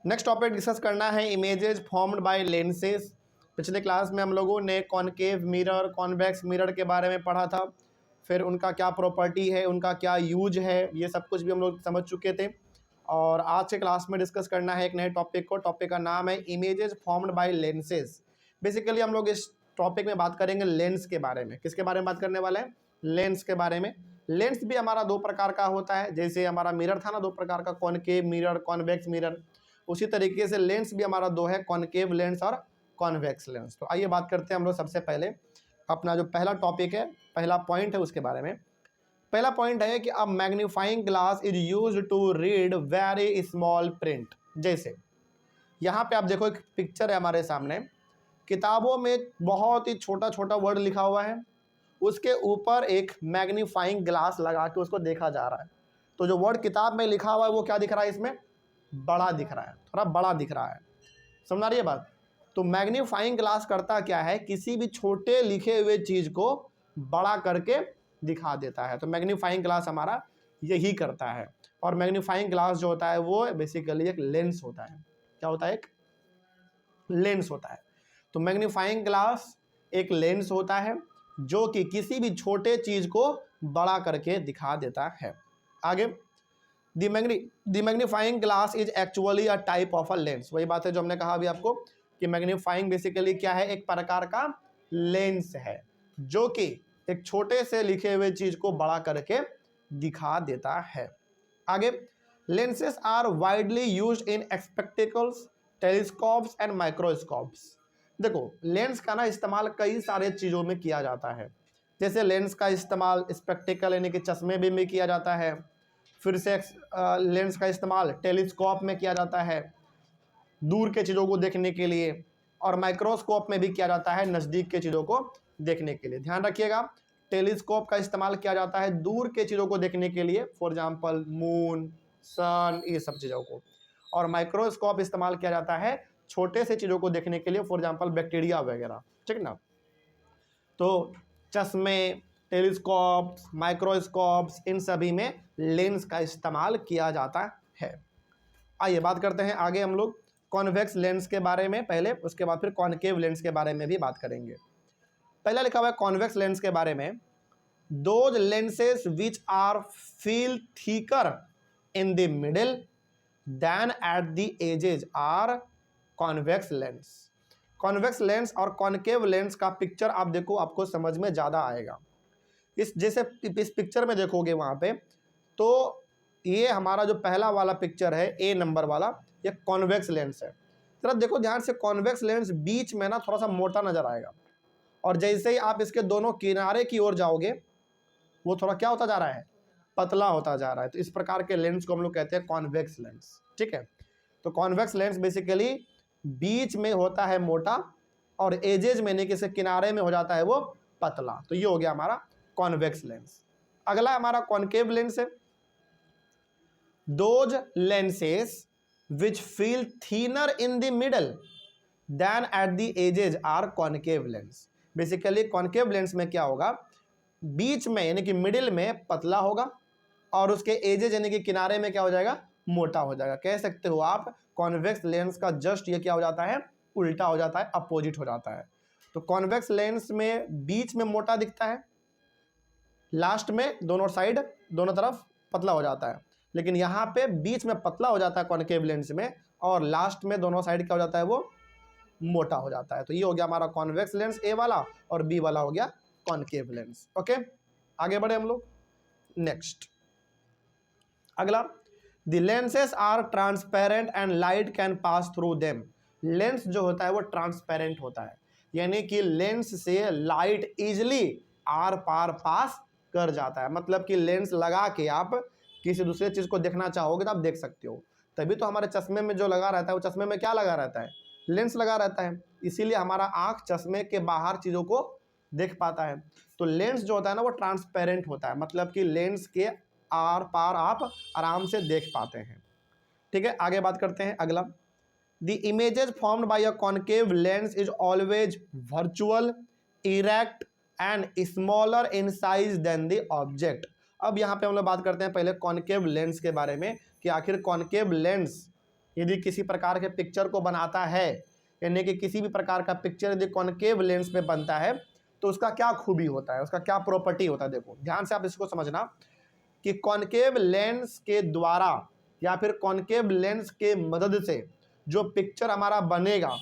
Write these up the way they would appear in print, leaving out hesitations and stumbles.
Next topic discuss करना है images formed bye lenses. पिछले क्लास में हम लोगों ने कॉनकेव मिरर, कॉन्वेक्स मिरर के बारे में पढ़ा था, फिर उनका क्या प्रॉपर्टी है, उनका क्या यूज है, ये सब कुछ भी हम लोग समझ चुके थे। और आज के क्लास में डिस्कस करना है एक नए टॉपिक को। टॉपिक का नाम है images formed bye lenses. Basically हम लोग इस टॉपिक में बात करेंगे लेंस के बारे में। किसके बारे में बात करने वाले हैं? लेंस के बारे में। लेंस भी हमारा दो प्रकार का होता है, जैसे हमारा मिरर था ना दो प्रकार का, कॉनकेव मिरर, कॉन्वेक्स मिरर, उसी तरीके से लेंस भी हमारा दो है, कॉनकेव लेंस और कॉन्वेक्स लेंस। तो आइए बात करते हैं हम लोग सबसे पहले अपना जो पहला टॉपिक है, पहला पॉइंट है उसके बारे में। पहला पॉइंट है कि अब magnifying glass is use to read very small print. जैसे यहाँ पे आप देखो एक पिक्चर है हमारे सामने, किताबों में बहुत ही छोटा छोटा वर्ड लिखा हुआ है, उसके ऊपर एक मैग्नीफाइंग ग्लास लगा के उसको देखा जा रहा है। तो जो वर्ड किताब में लिखा हुआ है वो क्या दिख रहा है? इसमें बड़ा दिख रहा है, थोड़ा बड़ा दिख रहा है। समझ आ रही है बात? तो मैग्नीफाइंग ग्लास करता क्या है? किसी भी छोटे लिखे हुए चीज को बड़ा करके दिखा देता है। तो मैग्नीफाइंग ग्लास हमारा यही करता है। और मैग्नीफाइंग ग्लास जो होता है वो बेसिकली एक लेंस होता है। क्या होता है? एक लेंस होता है। तो मैग्नीफाइंग ग्लास एक लेंस होता है जो कि किसी भी छोटे चीज को बड़ा करके दिखा देता है। आगे, the magnifying glass is actually a type of a lens. वही बात है जो हमने कहा अभी आपको कि मैग्नीफाइंग बेसिकली क्या है? एक प्रकार का लेंस है जो कि एक छोटे से लिखे हुए चीज को बड़ा करके दिखा देता है। आगे, lenses are widely used in spectacles, telescopes and microscopes. देखो, लेंस का ना इस्तेमाल कई सारे चीज़ों में किया जाता है। जैसे लेंस का इस्तेमाल स्पेक्टिकल यानी कि चश्मे में किया जाता है, फिर से लेंस का इस्तेमाल टेलीस्कोप में किया जाता है दूर के चीज़ों को देखने के लिए, और माइक्रोस्कोप में भी किया जाता है नज़दीक के चीज़ों को देखने के लिए। ध्यान रखिएगा, टेलीस्कोप का इस्तेमाल किया जाता है दूर के चीज़ों को देखने के लिए, फॉर एग्जाम्पल मून, सन, ये सब चीज़ों को। और माइक्रोस्कोप इस्तेमाल किया जाता है छोटे से चीज़ों को देखने के लिए, फॉर एग्जाम्पल बैक्टीरिया वगैरह। ठीक ना? तो चश्मे, टेलीस्कोप्स, माइक्रोस्कोप्स, इन सभी में लेंस का इस्तेमाल किया जाता है। आइए बात करते हैं आगे हम लोग कॉन्वेक्स लेंस के बारे में पहले, उसके बाद फिर कॉनकेव लेंस के बारे में भी बात करेंगे। पहला लिखा हुआ है कॉन्वेक्स लेंस के बारे में, those lenses which are feel thicker in the middle than at the edges are convex lens. Convex lens और कॉनकेव लेंस का पिक्चर आप देखो, आपको समझ में ज़्यादा आएगा। जैसे इस पिक्चर में देखोगे वहाँ पे, तो ये हमारा जो पहला वाला पिक्चर है ए नंबर वाला, ये कॉन्वेक्स लेंस है। जरा देखो ध्यान से, कॉन्वेक्स लेंस बीच में ना थोड़ा सा मोटा नजर आएगा, और जैसे ही आप इसके दोनों किनारे की ओर जाओगे वो थोड़ा क्या होता जा रहा है? पतला होता जा रहा है। तो इस प्रकार के लेंस को हम लोग कहते हैं कॉन्वेक्स लेंस। ठीक है? तो कॉन्वेक्स लेंस बेसिकली बीच में होता है मोटा, और एजेज में यानी कि किनारे में हो जाता है वो पतला। तो ये हो गया हमारा कॉन्वेक्स लेंस। अगला हमारा कॉनकेव लेंस है, those lenses which feel thinner in the middle than at the edges are concave lens. Basically concave lens में क्या होगा? बीच में यानी कि मिडिल में पतला होगा, और उसके एजेज यानी कि किनारे में क्या हो जाएगा? मोटा हो जाएगा। कह सकते हो आप कॉन्वेक्स लेंस का जस्ट ये क्या हो जाता है? उल्टा हो जाता है, अपोजिट हो जाता है। तो कॉन्वेक्स लेंस में बीच में मोटा दिखता है, लास्ट में दोनों साइड दोनों तरफ पतला हो जाता है। लेकिन यहाँ पे बीच में पतला हो जाता है कॉनकेव लेंस में, और लास्ट में दोनों साइड क्या हो जाता है? वो मोटा हो जाता है। तो ये हो गया हमारा कॉन्वेक्स लेंस ए वाला, और बी वाला हो गया कॉनकेव लेंस। ओके, आगे बढ़े हम लोग। नेक्स्ट अगला, the lenses are transparent and light can pass through them. Lens जो होता है वो ट्रांसपेरेंट होता है, यानी कि लेंस से लाइट इजिली आर पार पास कर जाता है। मतलब कि लेंस लगा के आप किसी दूसरे चीज को देखना चाहोगे तो आप देख सकते हो। तभी तो हमारे चश्मे में जो लगा रहता है, वो चश्मे में क्या लगा रहता है? लेंस लगा रहता है। इसीलिए हमारा आंख चश्मे के बाहर चीजों को देख पाता है। तो लेंस जो होता है ना वो ट्रांसपेरेंट होता है, मतलब कि लेंस के आर पार आप आराम से देख पाते हैं। ठीक है, आगे बात करते हैं अगला, the images formed by a concave lens is always virtual, erect and smaller in size than the object. अब यहाँ पे हम लोग बात करते हैं पहले कॉनकेव लेंस के बारे में, कि आखिर कॉनकेव लेंस यदि किसी प्रकार के पिक्चर को बनाता है, यानी कि किसी भी प्रकार का पिक्चर यदि कॉनकेव लेंस में बनता है तो उसका क्या खूबी होता है, उसका क्या प्रॉपर्टी होता है। देखो ध्यान से आप इसको समझना कि कॉनकेव लेंस के द्वारा या फिर कॉनकेव लेंस के मदद से जो पिक्चर हमारा बनेगा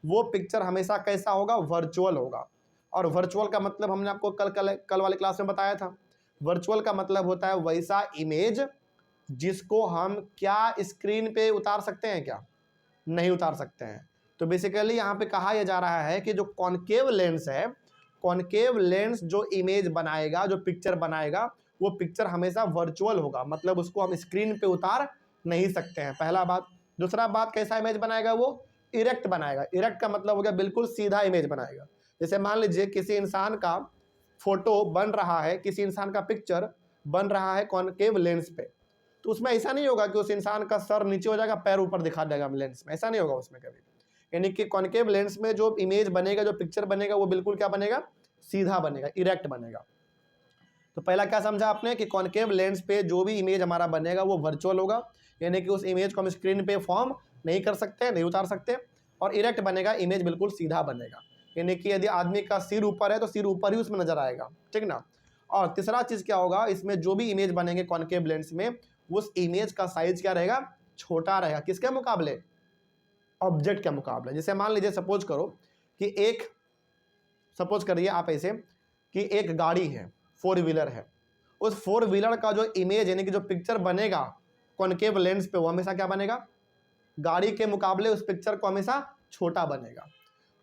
वो पिक्चर हमेशा कैसा होगा, वर्चुअल होगा। और वर्चुअल का मतलब हमने आपको कल वाले क्लास में बताया था। वर्चुअल का मतलब होता है वैसा इमेज जिसको हम क्या स्क्रीन पे उतार सकते हैं, क्या नहीं उतार सकते हैं। तो बेसिकली यहाँ पे कहा यह जा रहा है कि जो कॉनकेव लेंस है, कॉनकेव लेंस जो इमेज बनाएगा, जो पिक्चर बनाएगा, वो पिक्चर हमेशा वर्चुअल होगा, मतलब उसको हम स्क्रीन पे उतार नहीं सकते हैं, पहला बात। दूसरा बात, कैसा इमेज बनाएगा, वो इरेक्ट बनाएगा। इरेक्ट का मतलब हो गया बिल्कुल सीधा इमेज बनाएगा। जैसे मान लीजिए किसी इंसान का फोटो बन रहा है, किसी इंसान का पिक्चर बन रहा है कॉनकेव लेंस पे, तो उसमें ऐसा नहीं होगा कि उस इंसान का सर नीचे हो जाएगा, पैर ऊपर दिखा देगा लेंस में, ऐसा नहीं होगा उसमें कभी। यानी कि कॉनकेव लेंस में जो इमेज बनेगा, जो पिक्चर बनेगा, वो बिल्कुल क्या बनेगा, सीधा बनेगा, इरेक्ट बनेगा। तो पहला क्या समझा आपने कि कॉनकेव लेंस पे जो भी इमेज हमारा बनेगा वो वर्चुअल होगा, यानी कि उस इमेज को हम स्क्रीन पे फॉर्म नहीं कर सकते, नहीं उतार सकते। और इरेक्ट बनेगा, इमेज बिल्कुल सीधा बनेगा, यानी कि यदि आदमी का सिर ऊपर है तो सिर ऊपर ही उसमें नजर आएगा, ठीक ना। और तीसरा चीज क्या होगा, इसमें जो भी इमेज बनेंगे कॉनकेव लेंस में, उस इमेज का साइज क्या रहेगा, छोटा रहेगा। किसके मुकाबले, ऑब्जेक्ट के मुकाबले। जैसे मान लीजिए सपोज करो कि सपोज करिए आप ऐसे कि एक गाड़ी है, 4 व्हीलर है, उस 4 व्हीलर का जो इमेज यानी कि जो पिक्चर बनेगा कॉनकेव लेंस पे, वो हमेशा क्या बनेगा, गाड़ी के मुकाबले उस पिक्चर को हमेशा छोटा बनेगा।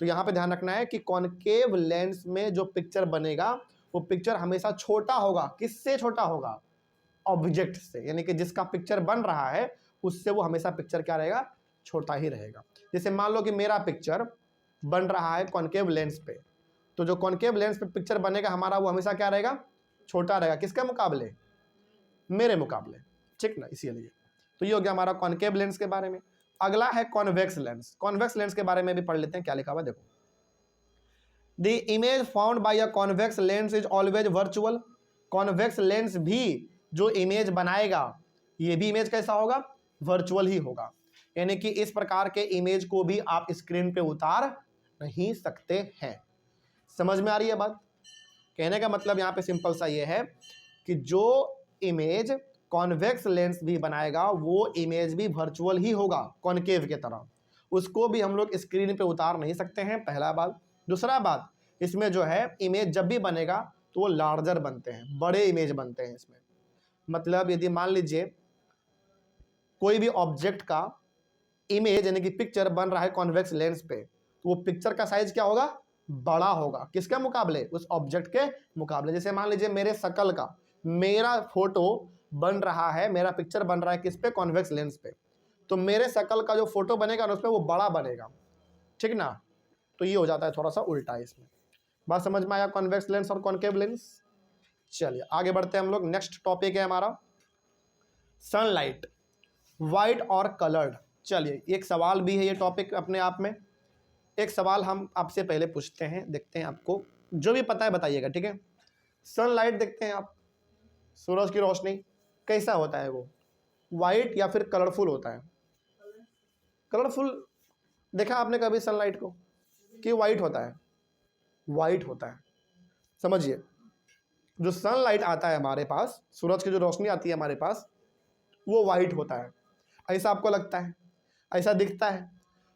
तो यहाँ पे ध्यान रखना है कि कॉनकेव लेंस में जो पिक्चर बनेगा वो पिक्चर हमेशा छोटा होगा। किससे छोटा होगा, ऑब्जेक्ट से, यानी कि जिसका पिक्चर बन रहा है उससे वो हमेशा पिक्चर क्या रहेगा, छोटा ही रहेगा। जैसे मान लो कि मेरा पिक्चर बन रहा है कॉनकेव लेंस पे, तो जो कॉनकेव लेंस पे पिक्चर बनेगा हमारा वो हमेशा क्या रहेगा, छोटा रहेगा। किसके मुकाबले, मेरे मुकाबले, ठीक ना, इसीलिए। तो ये हो गया हमारा कॉनकेव लेंस के बारे में। अगला है कॉन्वेक्स लेंस। कॉन्वेक्स लेंस के बारे में भी पढ़ लेते हैं, क्या लिखा हुआ देखो। The image found by a convex lens is always virtual. Convex lens भी जो इमेज बनाएगा, ये भी इमेज कैसा होगा, वर्चुअल ही होगा। यानी कि इस प्रकार के इमेज को भी आप स्क्रीन पे उतार नहीं सकते हैं। समझ में आ रही है बात। कहने का मतलब यहाँ पे सिंपल सा ये है कि जो इमेज कॉन्वेक्स लेंस भी बनाएगा वो इमेज भी वर्चुअल ही होगा, कॉनकेव के तरह। उसको भी हम लोग स्क्रीन पे उतार नहीं सकते हैं, पहला बात। दूसरा बात, इसमें जो है इमेज जब भी बनेगा तो वो लार्जर बनते हैं, बड़े इमेज बनते हैं इसमें। मतलब यदि मान लीजिए कोई भी ऑब्जेक्ट का इमेज यानी कि पिक्चर बन रहा है कॉन्वेक्स लेंस पे, तो वो पिक्चर का साइज क्या होगा, बड़ा होगा। किसके मुकाबले, उस ऑब्जेक्ट के मुकाबले। जैसे मान लीजिए मेरे शकल का, मेरा फोटो बन रहा है, मेरा पिक्चर बन रहा है किस पे, कॉन्वेक्स लेंस पे, तो मेरे शकल का जो फोटो बनेगा ना उसमें वो बड़ा बनेगा, ठीक ना। तो ये हो जाता है थोड़ा सा उल्टा इसमें। बात समझ में आया, कॉन्वेक्स लेंस और कॉनकेव लेंस। चलिए आगे बढ़ते हैं हम लोग। नेक्स्ट टॉपिक है हमारा सनलाइट, वाइट और कलर्ड। चलिए एक सवाल भी है ये टॉपिक अपने आप में। एक सवाल हम आपसे पहले पूछते हैं, देखते हैं आपको जो भी पता है बताइएगा, ठीक है। सनलाइट देखते हैं आप, सूरज की रोशनी कैसा होता है, वो वाइट या फिर कलरफुल होता है। कलरफुल देखा आपने कभी सनलाइट को, कि वाइट होता है, वाइट होता है। समझिए जो सनलाइट आता है हमारे पास, सूरज की जो रोशनी आती है हमारे पास, वो वाइट होता है। ऐसा आपको लगता है, ऐसा दिखता है,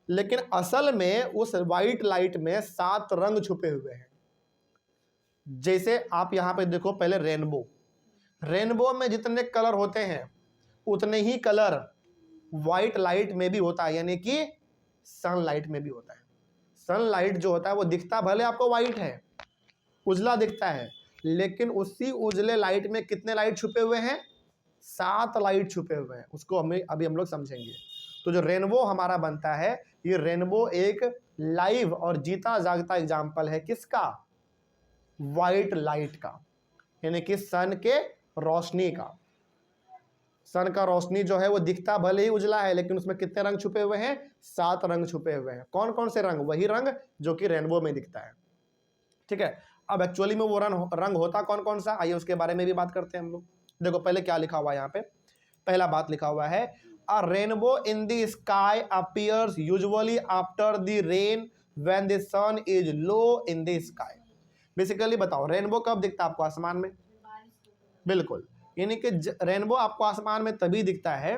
लेकिन असल में उस वाइट लाइट में 7 रंग छुपे हुए हैं। जैसे आप यहां पे देखो पहले रेनबो, रेनबो में जितने कलर होते हैं उतने ही कलर वाइट लाइट में भी होता है, यानी कि सनलाइट में भी होता है। सनलाइट जो होता है वो दिखता भले आपको वाइट है, उजला दिखता है, लेकिन उसी उजले लाइट में कितने लाइट छुपे हुए हैं, 7 लाइट छुपे हुए हैं। उसको हमें अभी हम लोग समझेंगे। तो जो रेनबो हमारा बनता है, ये रेनबो एक लाइव और जीता जागता एग्जाम्पल है किसका, वाइट लाइट का, यानी कि सन के रोशनी का। सन का रोशनी जो है वो दिखता भले ही उजला है, लेकिन उसमें कितने रंग छुपे हुए हैं, 7 रंग छुपे हुए हैं। कौन कौन से रंग, वही रंग जो कि रेनबो में दिखता है, ठीक है। अब एक्चुअली में वो रंग होता कौन कौन सा, आइए उसके बारे में भी बात करते हैं हम लोग। देखो पहले क्या लिखा हुआ है यहाँ पे, पहला बात लिखा हुआ है a rainbow in the sky appears usually after the rain when the sun is low in the sky. Basically बताओ रेनबो कब दिखता है आपको आसमान में? बिल्कुल, यानी कि रेनबो आपको आसमान में तभी दिखता है,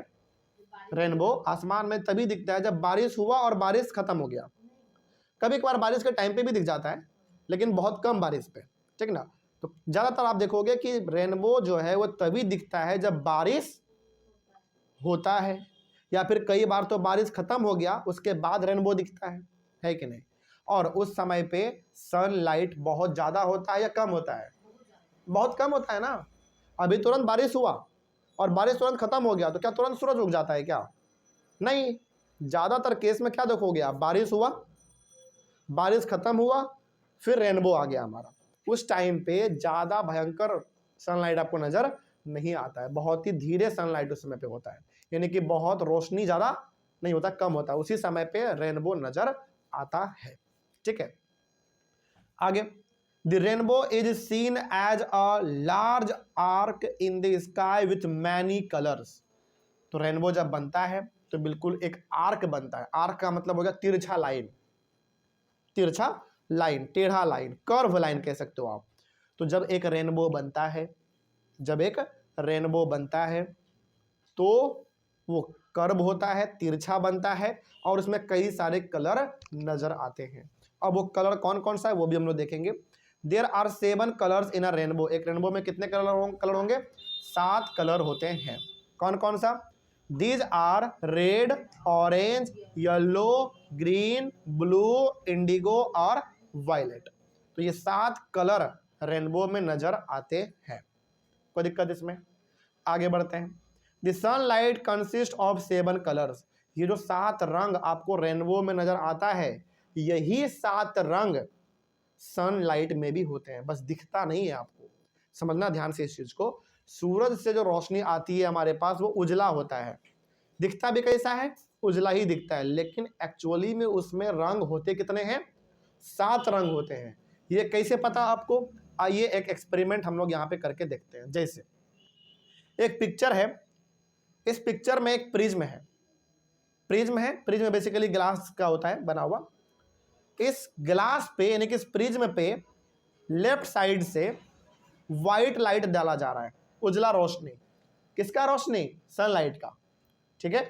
रेनबो आसमान में तभी दिखता है जब बारिश हुआ और बारिश खत्म हो गया। कभी कभार बारिश के टाइम पे भी दिख जाता है, लेकिन बहुत कम बारिश पे, ठीक ना। तो ज़्यादातर आप देखोगे कि रेनबो जो है वो तभी दिखता है जब बारिश होता है, या फिर कई बार तो बारिश खत्म हो गया उसके बाद रेनबो दिखता है कि नहीं। और उस समय पे सनलाइट बहुत ज़्यादा होता है या कम होता है? बहुत कम होता है ना। अभी तुरंत बारिश हुआ और बारिश तुरंत खत्म हो गया तो क्या तुरंत सूरज उग जाता है क्या? नहीं, ज़्यादातर केस में क्या देखोगे आप, बारिश हुआ, बारिश खत्म हुआ, फिर रेनबो आ गया हमारा। उस टाइम पे ज़्यादा भयंकर सनलाइट आपको नज़र नहीं आता है, बहुत ही धीरे सनलाइट उस समय पे होता है, यानी कि बहुत रोशनी ज़्यादा नहीं होता, कम होता है, उसी समय पे रेनबो नज़र आता है। ठीक है, आगे, the rainbow is seen as a large arc in the sky with many colours. तो रेनबो जब बनता है तो बिल्कुल एक आर्क बनता है। आर्क का मतलब हो गया तिरछा लाइन, तिरछा लाइन, टेढ़ा लाइन, कर्व लाइन कह सकते हो आप। तो जब एक रेनबो बनता है, जब एक रेनबो बनता है तो वो कर्व होता है, तिरछा बनता है और उसमें कई सारे कलर नजर आते हैं। अब वो कलर कौन कौन सा है वो भी हम लोग देखेंगे। There are 7 colours in a rainbow. एक रेनबो में कितने कलर होंगे? 7 कलर होते हैं। कौन कौन सा? These are red, orange, yellow, green, blue, indigo और वायलेट। तो ये 7 कलर रेनबो में नजर आते हैं। कोई दिक्कत इसमें? आगे बढ़ते हैं। The sunlight consist of 7 colours. ये जो 7 रंग आपको रेनबो में नजर आता है, यही 7 रंग सनलाइट में भी होते हैं, बस दिखता नहीं है आपको। समझना ध्यान से इस चीज को। सूरज से जो रोशनी आती है हमारे पास वो उजला होता है, दिखता भी कैसा है? उजला ही दिखता है, लेकिन एक्चुअली में उसमें रंग होते कितने हैं? 7 रंग होते हैं। ये कैसे पता आपको? आइए एक एक्सपेरिमेंट हम लोग यहाँ पे करके देखते हैं। जैसे एक पिक्चर है, इस पिक्चर में एक प्रिज्म है, प्रिज्म है, प्रिज्म बेसिकली ग्लास का होता है बना हुआ। इस ग्लास पे यानी कि इस प्रिज्म पे लेफ्ट साइड से व्हाइट लाइट डाला जा रहा है, उजला रोशनी। किसका रोशनी? सनलाइट का। ठीक है,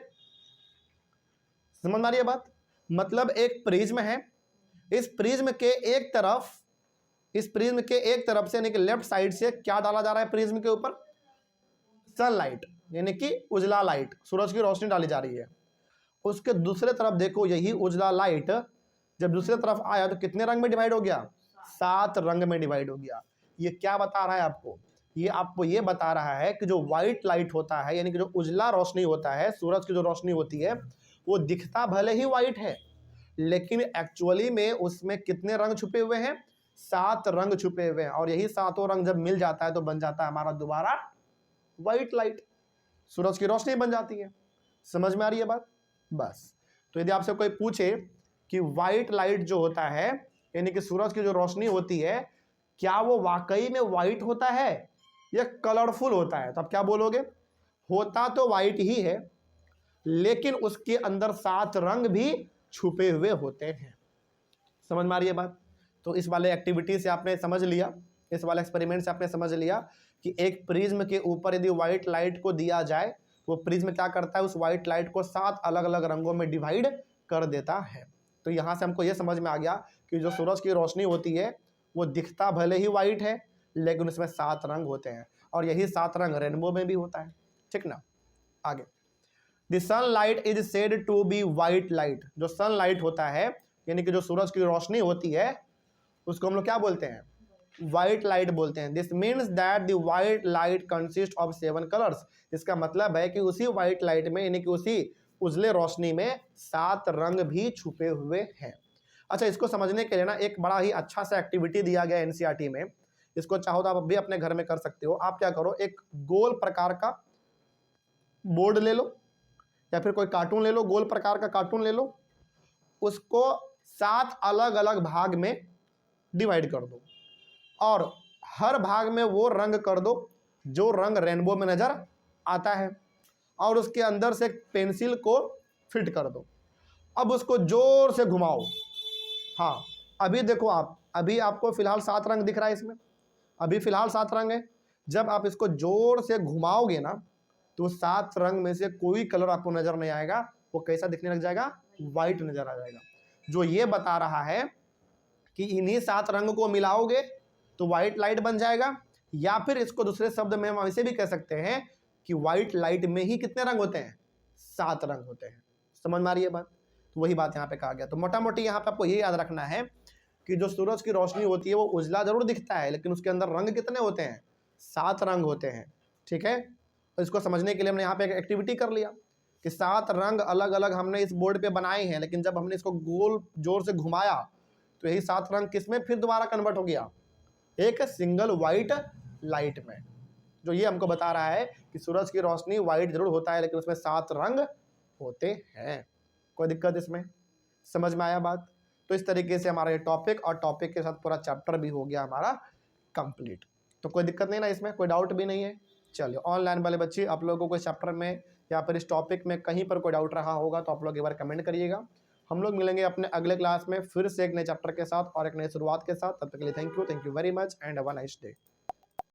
समझ में आ रही है बात? मतलब एक प्रिज्म है, इस प्रिज्म के एक तरफ, इस प्रिज्म के एक तरफ से यानी कि लेफ्ट साइड से क्या डाला जा रहा है प्रिज्म के ऊपर? सनलाइट, यानी कि उजला लाइट, सूरज की रोशनी डाली जा रही है। उसके दूसरे तरफ देखो, यही उजला लाइट जब दूसरे तरफ आया तो कितने रंग में डिवाइड हो गया? 7 रंग में डिवाइड हो गया। ये क्या बता रहा है आपको? ये आपको ये बता रहा है कि जो व्हाइट लाइट होता है, यानी कि जो उजला रोशनी होता है, सूरज की जो रोशनी होती है, वो दिखता भले ही व्हाइट है, लेकिन एक्चुअली में उसमें कितने रंग छुपे हुए हैं? 7 रंग छुपे हुए हैं। और यही 7 रंग जब मिल जाता है तो बन जाता है हमारा दोबारा व्हाइट लाइट, सूरज की रोशनी बन जाती है। समझ में आ रही है बात? बस। तो यदि आपसे कोई पूछे कि व्हाइट लाइट जो होता है, यानी कि सूरज की जो रोशनी होती है, क्या वो वाकई में व्हाइट होता है या कलरफुल होता है, तो आप क्या बोलोगे? होता तो व्हाइट ही है, लेकिन उसके अंदर 7 रंग भी छुपे हुए होते हैं। समझ में आ रही है बात? तो इस वाले एक्टिविटी से आपने समझ लिया, इस वाले एक्सपेरिमेंट से आपने समझ लिया कि एक प्रिज्म के ऊपर यदि व्हाइट लाइट को दिया जाए, वो प्रिज्म क्या करता है? उस व्हाइट लाइट को 7 अलग अलग रंगों में डिवाइड कर देता है। तो यहाँ से हमको ये समझ में आ गया कि जो सूरज की रोशनी होती है वो दिखता भले ही व्हाइट है, लेकिन उसमें 7 रंग होते हैं, और यही 7 रंग रेनबो में भी होता है। ठीक ना, आगे। The sunlight is said to be white light. जो सनलाइट होता है, यानी कि जो सूरज की रोशनी होती है, उसको हम लोग क्या बोलते हैं? व्हाइट लाइट बोलते हैं। This means that the white light consist of 7 colours. इसका मतलब है कि उसी व्हाइट लाइट में, यानी कि उसी उजले रोशनी में 7 रंग भी छुपे हुए हैं। अच्छा, इसको समझने के लिए ना एक बड़ा ही अच्छा सा एक्टिविटी दिया गया एनसीईआरटी में, इसको चाहो तो आप भी अपने घर में कर सकते हो। आप क्या करो, एक गोल प्रकार का बोर्ड ले लो या फिर कोई कार्टून ले लो, गोल प्रकार का कार्टून ले लो, उसको 7 अलग अलग भाग में डिवाइड कर दो और हर भाग में वो रंग कर दो जो रंग रेनबो में नजर आता है। और उसके अंदर से एक पेंसिल को फिट कर दो। अब उसको जोर से घुमाओ। हाँ, अभी देखो आप, अभी आपको फिलहाल 7 रंग दिख रहा है इसमें, अभी फिलहाल 7 रंग है। जब आप इसको जोर से घुमाओगे ना तो 7 रंग में से कोई कलर आपको नजर नहीं आएगा, वो कैसा दिखने लग जाएगा, व्हाइट नजर आ जाएगा। जो ये बता रहा है कि इन्हीं 7 रंग को मिलाओगे तो व्हाइट लाइट बन जाएगा, या फिर इसको दूसरे शब्द में हम ऐसे भी कह सकते हैं कि व्हाइट लाइट में ही कितने रंग होते हैं, 7 रंग होते हैं। समझ में आ रही है बात? तो वही बात यहाँ पे कहा गया। तो मोटा मोटी यहाँ पे आपको ये याद रखना है कि जो सूरज की रोशनी होती है वो उजला जरूर दिखता है, लेकिन उसके अंदर रंग कितने होते हैं, 7 रंग होते हैं। ठीक है, तो इसको समझने के लिए हमने यहाँ पे एक एक्टिविटी कर लिया कि 7 रंग अलग अलग हमने इस बोर्ड पे बनाए हैं, लेकिन जब हमने इसको गोल जोर से घुमाया तो यही 7 रंग किसमें फिर दोबारा कन्वर्ट हो गया, एक सिंगल व्हाइट लाइट में। जो ये हमको बता रहा है कि सूरज की रोशनी व्हाइट जरूर होता है, लेकिन उसमें 7 रंग होते हैं। कोई दिक्कत इसमें? समझ में आया बात? तो इस तरीके से हमारा ये टॉपिक और टॉपिक के साथ पूरा चैप्टर भी हो गया हमारा कंप्लीट। तो कोई दिक्कत नहीं ना इसमें, कोई डाउट भी नहीं है। चलिए, ऑनलाइन वाले बच्चे, आप लोगों को इस चैप्टर में या फिर इस टॉपिक में कहीं पर कोई डाउट रहा होगा तो आप लोग एक बार कमेंट करिएगा। हम लोग मिलेंगे अपने अगले क्लास में फिर से एक नए चैप्टर के साथ और एक नई शुरुआत के साथ। तब तक के लिए thank you very much and have a nice day.